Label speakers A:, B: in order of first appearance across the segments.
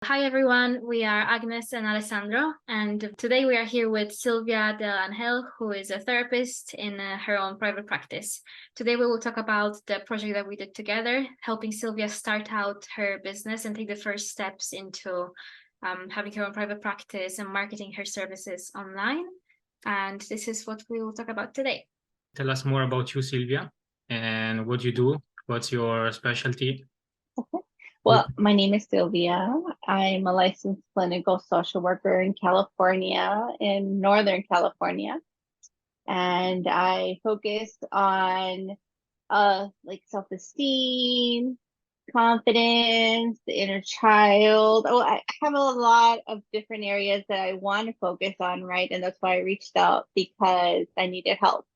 A: Hi everyone, we are Agnes and Alessandro, and today we are here with Silvia Del Angel, who is a therapist in her own private practice. Today we will talk about the project that we did together, helping Silvia start out her business and take the first steps into having her own private practice and marketing her services online. And this is what we will talk about today.
B: Tell us more about you, Silvia, and what you do. What's your specialty?
C: Okay. Well, my name is Sylvia. I'm a licensed clinical social worker in California, in Northern California. And I focus on like self-esteem, confidence, the inner child. Oh, I have a lot of different areas that I want to focus on, right? And that's why I reached out, because I needed help,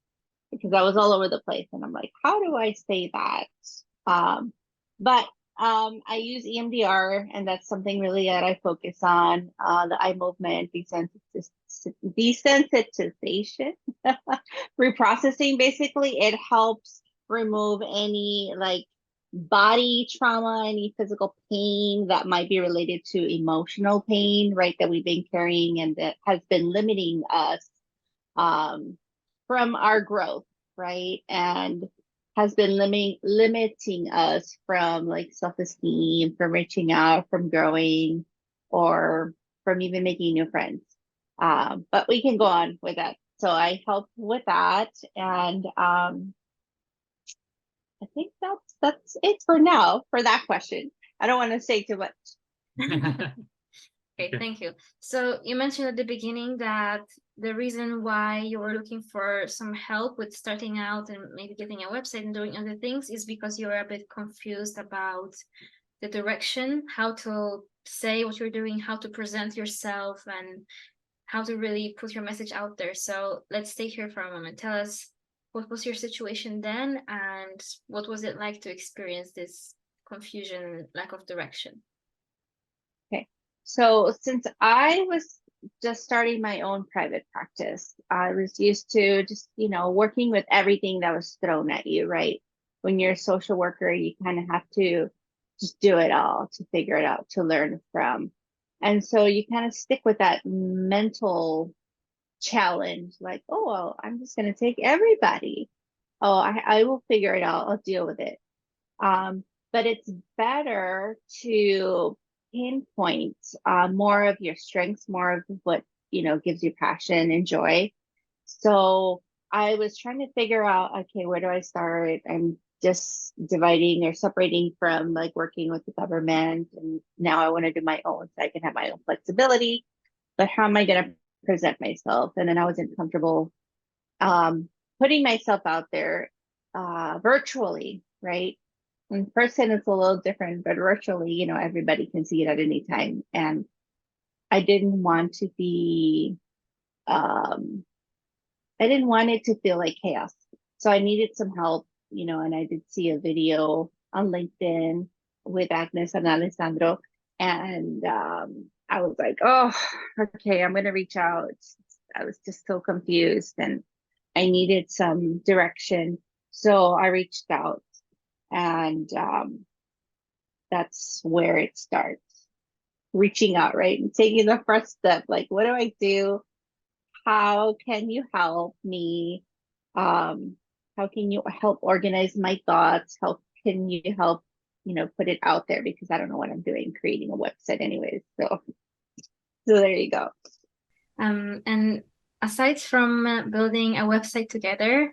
C: because I was all over the place. And I'm like, how do I say that? But I use EMDR, and that's something really that I focus on, the eye movement, desensitization, reprocessing. Basically, it helps remove any like body trauma, any physical pain that might be related to emotional pain, right? That we've been carrying and that has been limiting us from our growth, right? And has been limiting us from like self-esteem, from reaching out, from growing, or from even making new friends. But we can go on with that. So I help with that, and I think that's it for now for that question. I don't want to say too much.
A: Okay, thank you. So you mentioned at the beginning that the reason why you were looking for some help with starting out and maybe getting a website and doing other things is because you were a bit confused about the direction, how to say what you're doing, how to present yourself, and how to really put your message out there. So let's stay here for a moment. Tell us, what was your situation then, and what was it like to experience this confusion, lack of direction?
C: Okay. So since I was just starting my own private practice, I was used to just, working with everything that was thrown at you, right? When you're a social worker, you kind of have to just do it all to figure it out, to learn from. And so you kind of stick with that mental challenge, like, oh, well, I'm just going to take everybody. Oh, I will figure it out. I'll deal with it. But it's better to pinpoint more of your strengths, more of what gives you passion and joy. So I was trying to figure out, okay, where do I start? I'm just dividing or separating from like working with the government, and now I want to do my own so I can have my own flexibility. But how am I going to present myself? And then I wasn't comfortable putting myself out there virtually, right? In person, it's a little different, but virtually, everybody can see it at any time. And I didn't want to be, I didn't want it to feel like chaos. So I needed some help, and I did see a video on LinkedIn with Agnes and Alessandro. And I was like, oh, okay, I'm going to reach out. I was just so confused and I needed some direction. So I reached out, and that's where it starts, reaching out, right? And taking the first step, like, what do I do? How can you help me? How can you help organize my thoughts? How can you help, put it out there? Because I don't know what I'm doing, creating a website anyways. So there you go.
A: And aside from building a website together,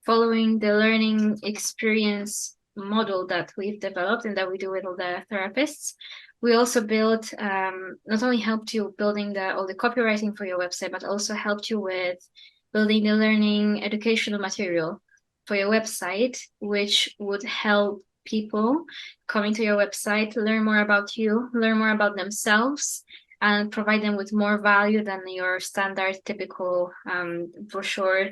A: following the learning experience model that we've developed and that we do with all the therapists, we also built, not only helped you building all the copywriting for your website, but also helped you with building the learning educational material for your website, which would help people coming to your website learn more about you, learn more about themselves, and provide them with more value than your standard typical brochure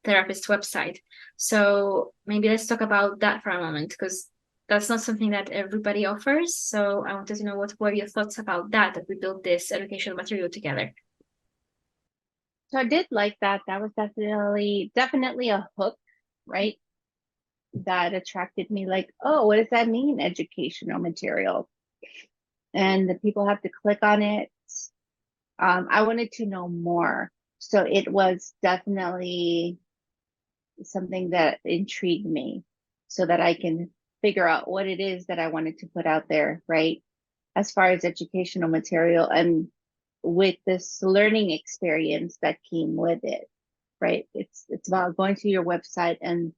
A: therapist website. So maybe let's talk about that for a moment, because that's not something that everybody offers. So I wanted to know, what were your thoughts about that we built this educational material together?
C: So I did like that. That was definitely a hook, right? That attracted me, like, oh, what does that mean, educational material? and the people have to click on it. I wanted to know more. So it was definitely something that intrigued me so that I can figure out what it is that I wanted to put out there, right? As far as educational material and with this learning experience that came with it, right? It's about going to your website and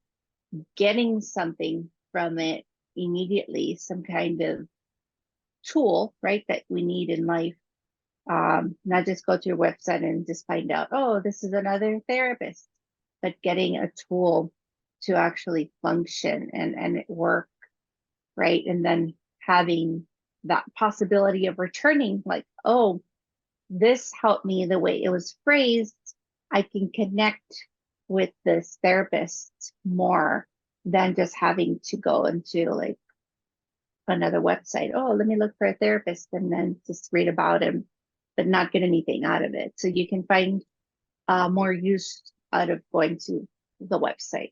C: getting something from it immediately, some kind of tool, right, that we need in life. Not just go to your website and just find out, oh, this is another therapist, but getting a tool to actually function and it work, right? And then having that possibility of returning, like, oh, this helped me the way it was phrased. I can connect with this therapist more than just having to go into like another website. Oh, let me look for a therapist and then just read about him, but not get anything out of it. So you can find more use out of going to the website,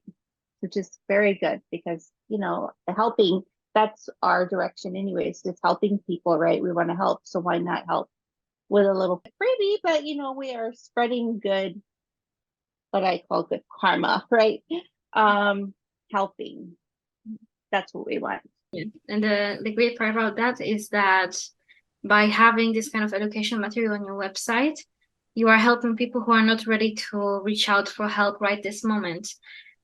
C: which is very good because, you know, helping, that's our direction anyways, just helping people, right? We want to help. So why not help with a little freebie? But, you know, we are spreading good, what I call good karma, right? Helping. That's what we want.
A: Yeah. And the great part about that is that by having this kind of education material on your website, you are helping people who are not ready to reach out for help right this moment.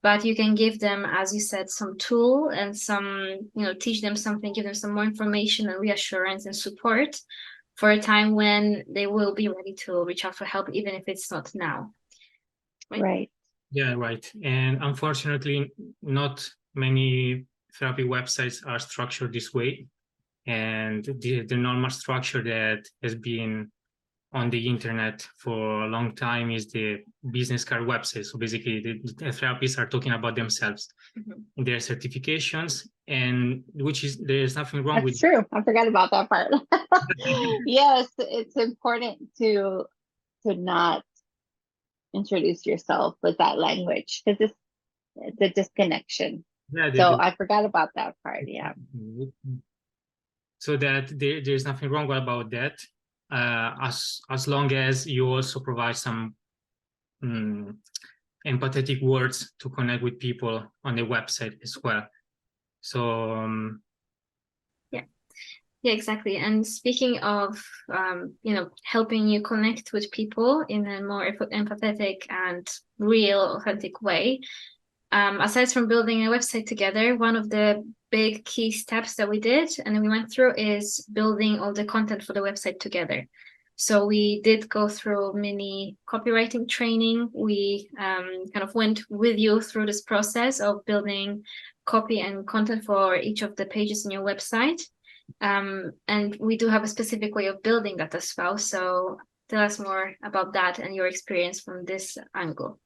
A: But you can give them, as you said, some tool and some, you know, teach them something, give them some more information and reassurance and support for a time when they will be ready to reach out for help, even if it's not now.
C: Right.
B: Yeah, right. And unfortunately, not many therapy websites are structured this way. And the normal structure that has been on the internet for a long time is the business card website. So basically, the therapists are talking about themselves, their certifications, and there's nothing wrong
C: That's
B: with
C: true. I forgot about that part. Yes, it's important to not introduce yourself with that language because it's a disconnection.
B: Yeah,
C: So I forgot about that part. Yeah.
B: So that there's nothing wrong about that, as long as you also provide some empathetic words to connect with people on the website as well. So
A: yeah, exactly. And speaking of you know, helping you connect with people in a more empathetic and real, authentic way, aside from building a website together, one of the big key steps that we did and we went through is building all the content for the website together. So we did go through mini copywriting training. We kind of went with you through this process of building copy and content for each of the pages in your website. And we do have a specific way of building that as well. So tell us more about that and your experience from this angle.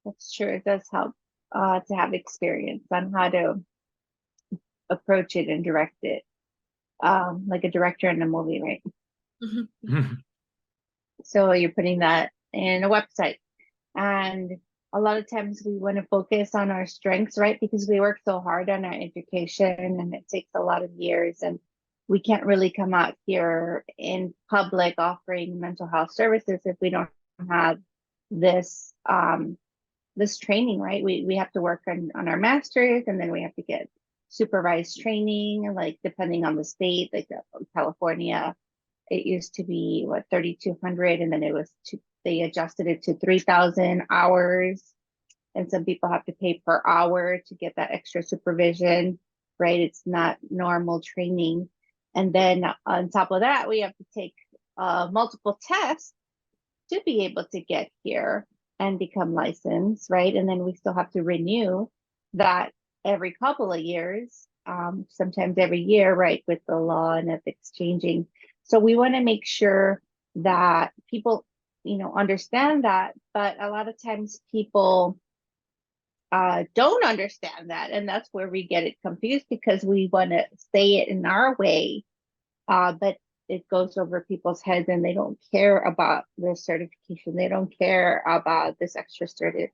C: That's true. It does help to have experience on how to approach it and direct it, like a director in a movie, right? So you're putting that in a website. And a lot of times we want to focus on our strengths, right? Because we work so hard on our education and it takes a lot of years and we can't really come out here in public offering mental health services if we don't have this this training, right? We have to work on our masters and then we have to get supervised training, like depending on the state, like California, it used to be what 3,200 and then they adjusted it to 3,000 hours. And some people have to pay per hour to get that extra supervision, right? It's not normal training. And then on top of that, we have to take multiple tests to be able to get here and become licensed, right? And then we still have to renew that every couple of years, sometimes every year, right? With the law and ethics changing. So we want to make sure that people, you know, understand that, but a lot of times people don't understand that. And that's where we get it confused because we want to say it in our way, but it goes over people's heads and they don't care about the certification. They don't care about this extra certificate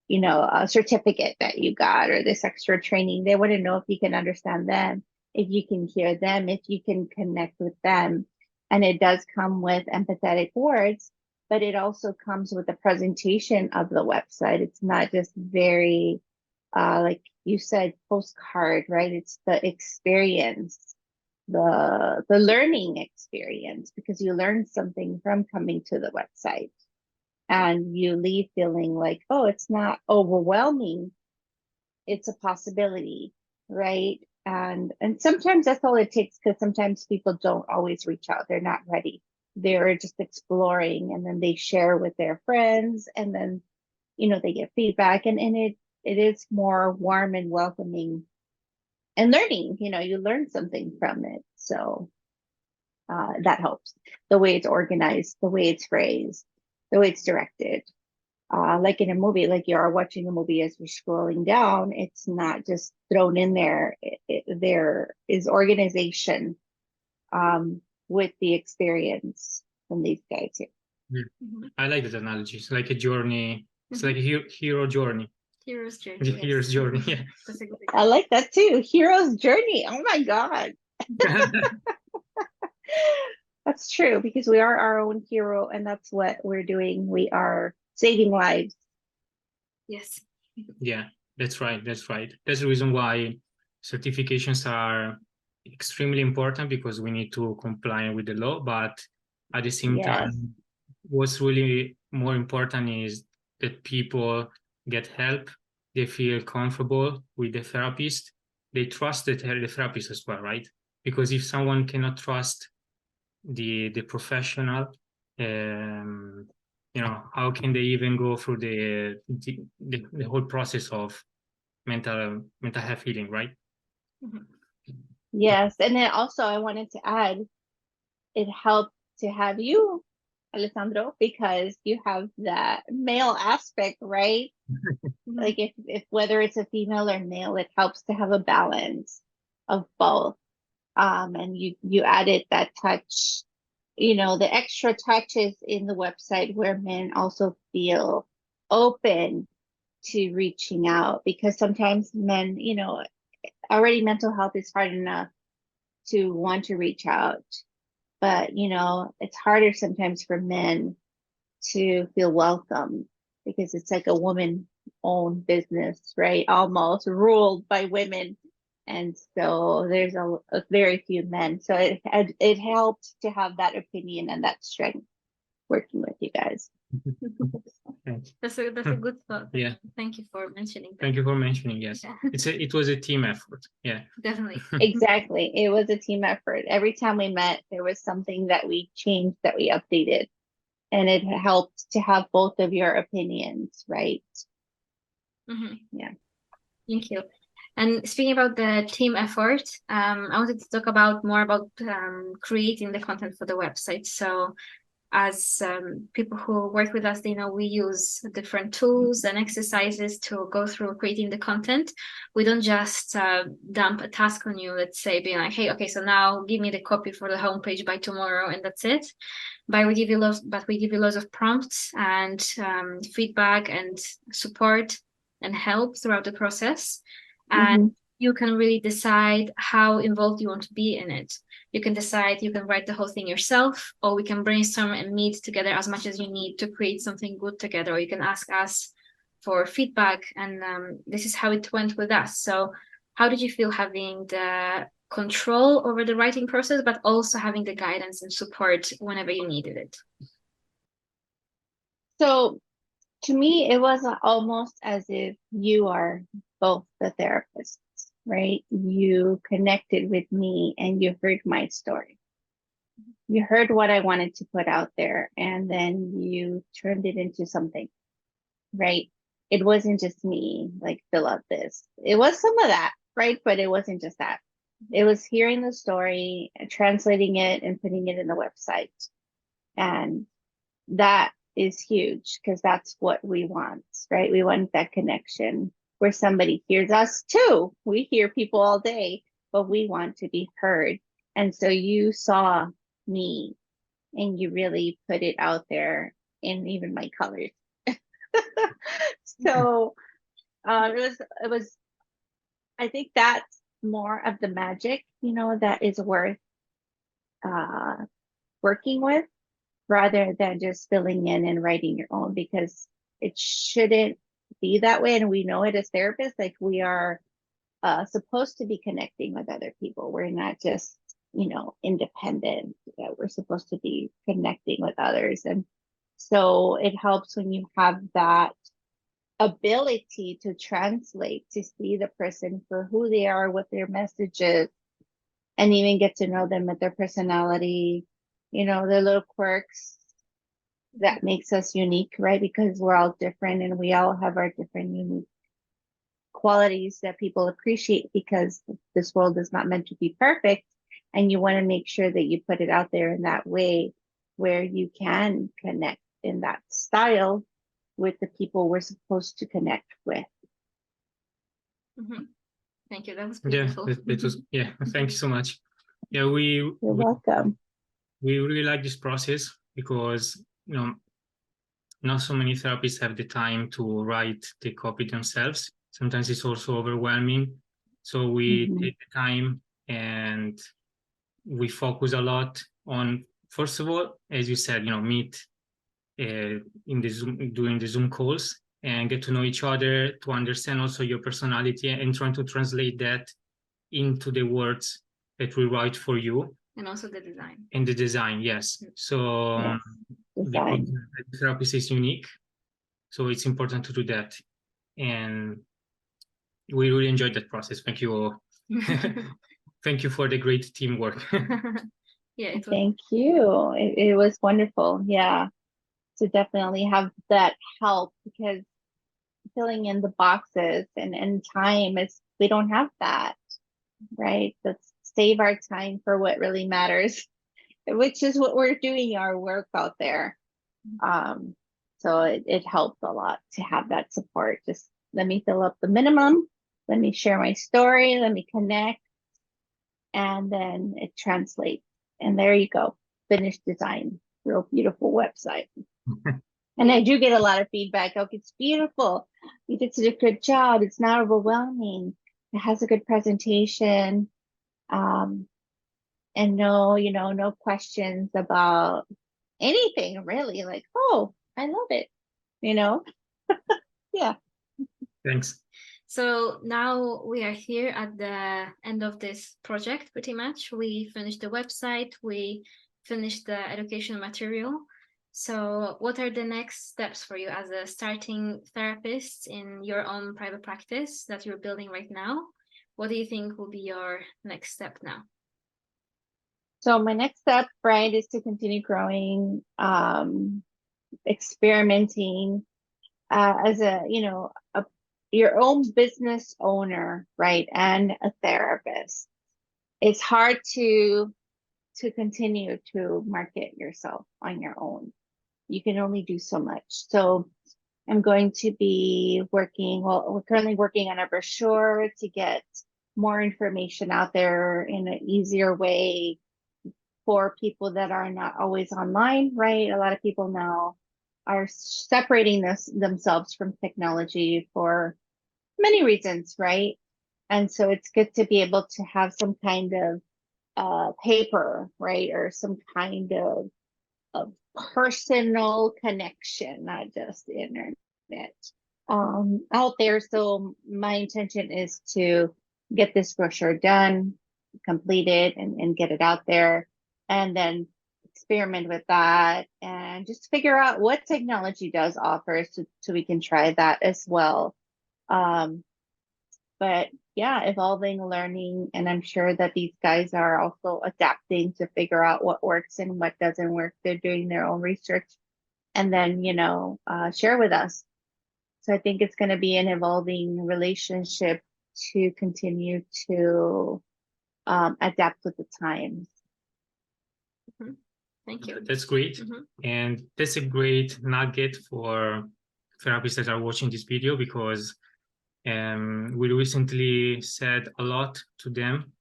C: that you got or this extra training. They want to know if you can understand them. if you can hear them, if you can connect with them. And it does come with empathetic words, but it also comes with the presentation of the website. It's not just very, like you said, postcard, right? It's the experience, the learning experience, because you learn something from coming to the website, and you leave feeling like, oh, it's not overwhelming. It's a possibility, right? And sometimes that's all it takes, because sometimes people don't always reach out. They're not ready. They're just exploring, and then they share with their friends, and then they get feedback, and it is more warm and welcoming and learning. You learn something from it. So that helps. The way it's organized, the way it's phrased, the way it's directed. Like in a movie, like you are watching a movie, as you're scrolling down, it's not just thrown in there. There is organization with the experience from these guys here.
A: Mhm.
B: I like that analogy. It's like a journey. It's
A: Mhm.
B: like a hero journey.
A: Hero's journey.
B: The
A: yes.
B: hero's journey. Yeah.
A: That's a good
C: I like that too. Hero's journey. Oh my God. That's true, because we are our own hero, and that's what we're doing. We are saving lives.
A: Yes.
B: Yeah, that's right. That's right. That's the reason why certifications are extremely important, because we need to comply with the law. But at the same
C: Yes.
B: time, what's really more important is that people get help. They feel comfortable with the therapist. They trust the therapist as well, right? Because if someone cannot trust the professional, how can they even go through the whole process of mental health healing, right?
A: Mhm.
C: Yes. And then also I wanted to add, it helped to have you, Alessandro, because you have that male aspect, right?
A: Mhm.
C: Like if whether it's a female or male, it helps to have a balance of both. And you added that touch, the extra touches in the website where men also feel open to reaching out, because sometimes men, already mental health is hard enough to want to reach out, but it's harder sometimes for men to feel welcome, because it's like a woman owned business, right? Almost ruled by women. And so there's a very few men. So it helped to have that opinion and that strength working with you guys.
B: Thanks.
A: That's a good thought.
B: Yeah.
A: Thank you for mentioning that.
B: Thank you for mentioning. Yes,
A: Yeah.
B: it was a team effort. Yeah.
A: Definitely.
C: Exactly. It was a team effort. Every time we met, there was something that we changed, that we updated, and it helped to have both of your opinions, right?
A: Mhm.
C: Yeah.
A: Thank you. And speaking about the team effort, I wanted to talk more about creating the content for the website. So as people who work with us, they know we use different tools and exercises to go through creating the content. We don't just dump a task on you, let's say, being like, hey, okay, so now give me the copy for the homepage by tomorrow, and that's it. But we give you lots of prompts and feedback and support and help throughout the process. And you can really decide how involved you want to be in it. You can decide, you can write the whole thing yourself, or we can brainstorm and meet together as much as you need to create something good together, or you can ask us for feedback. And this is how it went with us. So how did you feel having the control over the writing process, but also having the guidance and support whenever you needed it?
C: So to me, it was almost as if you are both the therapists, right? You connected with me and you heard my story. You heard what I wanted to put out there, and then you turned it into something, right? It wasn't just me, like, fill out this. It was some of that, right? But it wasn't just that. It was hearing the story, translating it, and putting it in the website. And that is huge, because that's what we want, right? We want that connection where somebody hears us too. We hear people all day, but we want to be heard. And so you saw me and you really put it out there in even my colors. So it was I think that's more of the magic, that is worth working with, rather than just filling in and writing your own, because it shouldn't be that way. And we know it as therapists, like we are supposed to be connecting with other people. We're not just, independent. We're supposed to be connecting with others. And so it helps when you have that ability to translate, to see the person for who they are, what their message is, and even get to know them with their personality, their little quirks that makes us unique, right? Because we're all different and we all have our different unique qualities that people appreciate, because this world is not meant to be perfect. And you want to make sure that you put it out there in that way where you can connect in that style with the people we're supposed to connect with.
A: Mhm. Thank you. That was
B: Yeah,
A: beautiful.
B: it was, yeah, thank you so much. Yeah,
C: You're welcome.
B: we really like this process because, not so many therapists have the time to write the copy themselves. Sometimes it's also overwhelming. So we
C: Mhm.
B: take the time and we focus a lot on, first of all, as you said, meet in the Zoom, doing the Zoom calls and get to know each other, to understand also your personality and trying to translate that into the words that we write for you.
A: And also the design.
B: And the design, yes. So
C: Yes,
B: because
C: design.
B: the therapist is unique, so it's important to do that. And we really enjoyed that process. Thank you all. Thank you for the great teamwork.
A: Yeah, it was.
C: Thank you. It was wonderful. Yeah. To definitely have that help, because filling in the boxes and time is, we don't have that, right? Let's save our time for what really matters, which is what we're doing, our work out there. So it helps a lot to have that support. Just let me fill up the minimum, let me share my story, let me connect, and then it translates. And there you go, finished design, real beautiful website. And I do get a lot of feedback. Oh, it's beautiful. You did such a good job. It's not overwhelming. It has a good presentation. And no questions about anything really. Like, oh, I love it. Yeah.
B: Thanks.
A: So now we are here at the end of this project, pretty much. We finished the website, we finished the educational material. So what are the next steps for you as a starting therapist in your own private practice that you're building right now? What do you think will be your next step now?
C: So my next step, right, is to continue growing, experimenting, as your own business owner, right, and a therapist. It's hard to continue to market yourself on your own. You can only do so much. So I'm going to be we're currently working on a brochure to get more information out there in an easier way for people that are not always online, right? A lot of people now are separating themselves from technology for many reasons, right? And so it's good to be able to have some kind of paper, right? Or some kind of personal connection, not just the internet, out there. So my intention is to get this brochure done, completed, and get it out there, and then experiment with that and just figure out what technology does offer, so we can try that as well. But yeah, evolving, learning, and I'm sure that these guys are also adapting to figure out what works and what doesn't work. They're doing their own research and then, share with us. So I think it's going to be an evolving relationship to continue to adapt with the times.
A: Thank you.
B: That's great. And that's a great nugget for therapists that are watching this video, because we recently said a lot to them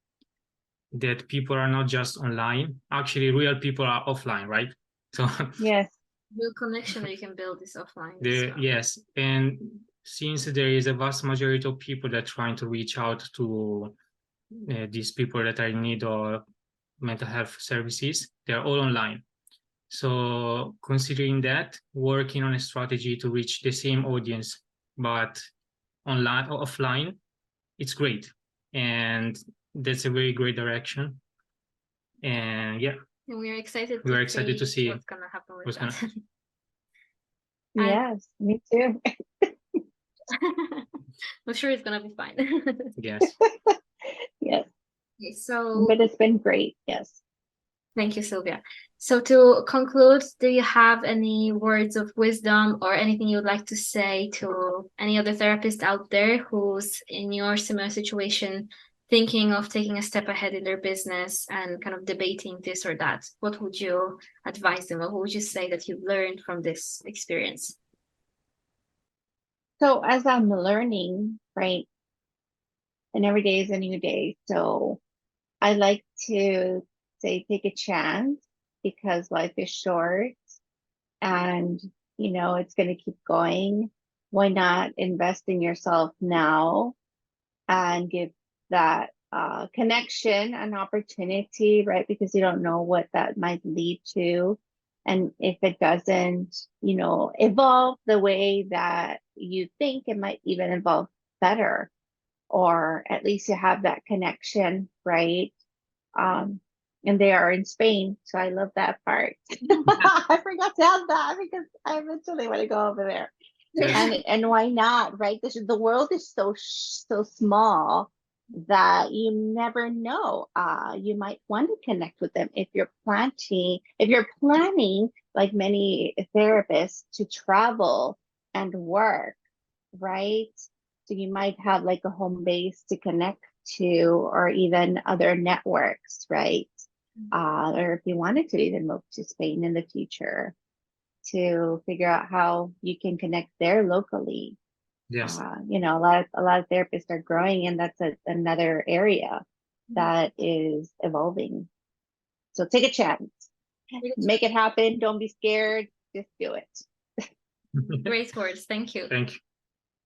B: that people are not just online. Actually, real people are offline, right? So
C: yes,
A: real connection that you can build is offline.
B: Yes, and since there is a vast majority of people that are trying to reach out to these people that are in need of mental health services, they're all online. So considering that, working on a strategy to reach the same audience, but online or offline, it's great. And that's a very great direction. And yeah,
A: And we are excited
B: we are excited to see
A: what's gonna happen with
B: what's
A: that.
B: gonna-
A: And-
C: Yes, me too.
A: I'm sure it's gonna be fine.
B: yes.
C: Yes,
A: Okay, so
C: but it's been great. Yes.
A: thank you, Sylvia. So to conclude, do you have any words of wisdom or anything you'd like to say to any other therapist out there who's in your similar situation, thinking of taking a step ahead in their business and kind of debating this or that? What would you advise them, or what would you say that you've learned from this experience?
C: So as I'm learning, right, and every day is a new day. So I like to say take a chance because life is short and it's going to keep going. Why not invest in yourself now and give that connection an opportunity, right? Because you don't know what that might lead to. And if it doesn't, evolve the way that you think, it might even evolve better, or at least you have that connection, right? And they are in Spain, so I love that part. I forgot to add that because I eventually want to go over there.
B: Yes.
C: And why not, right? The world is so small that you never know. You might want to connect with them if you're planning like many therapists to travel and work, right? So you might have like a home base to connect to, or even other networks, right? Or if you wanted to even move to Spain in the future to figure out how you can connect there locally.
B: Yes.
C: A lot of therapists are growing, and that's another area that is evolving. So take a chance, make it happen. Don't be scared. Just do it.
A: Great words. Thank you.
B: Thank you.